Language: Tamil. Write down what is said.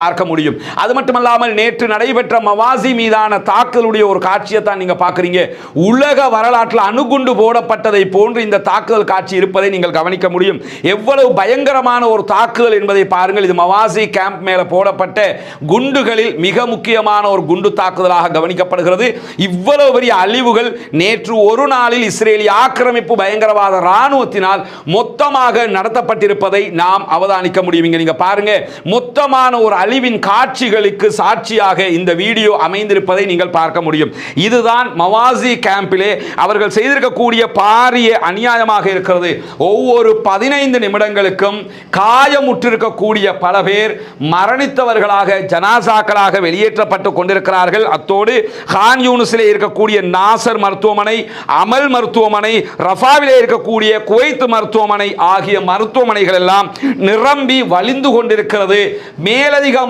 பார்க்க முடியும். அது மட்டுமல்லாமல் நேற்று நடைபெற்ற மவாசி மீதான தாக்குதலுடைய ஒரு காட்சியை தான் நீங்க பார்க்குறீங்க. உலக வரலாற்றில் அணுகுண்டு போடப்பட்டதை போன்று இந்த தாக்குதல் காட்சி இருப்பதை நீங்கள் கவனிக்க முடியும். எவ்வளவு பயங்கரமான ஒரு தாக்குதல் என்பதை பாருங்கள். இது மவாசி கேம்ப் மேல போடப்பட்ட குண்டுகளில் மிக முக்கியமான ஒரு குண்டு தாக்குதலாக கவனிக்கப்படுகிறது. இவ்வளவு பெரிய அழிவுகள் நேற்று ஒரு நாளில் இஸ்ரேலிய ஆக்கிரமிப்பு பயங்கரவாத இராணுவத்தினால் மொத்தமாக நடத்தப்பட்டிருப்பதை நாம் அவதானிக்க முடியும். இங்க நீங்க பாருங்க, மொத்தமான ஒரு அழிவின் காட்சிகளுக்கு சாட்சியாக இந்த வீடியோ அமைந்திருப்பதை நீங்கள் பார்க்க முடியும். இதுதான் மவாசி கேம்பிலே அவர்கள் செய்திருக்கக்கூடிய பாரிய அநியாயமாக இருக்கிறது. ஒவ்வொரு 15 நிமிடங்களுக்கும் காயமுற்றிருக்கக்கூடிய பல பேர் மரணித்தவர்களாக ஜனாசாக்களாக வெளியேற்றப்பட்டு கொண்டிருக்கிறார்கள். அத்தோடு கான் யூனிஸிலே இருக்கக்கூடிய நாசர் மருத்துவமனை, அமல் மருத்துவமனை, ரஃபாவிலே இருக்கக்கூடிய குவைத் மருத்துவமனை ஆகிய மருத்துவமனைகள் எல்லாம் நிரம்பி வழிந்து கொண்டிருக்கிறது. மேலதிக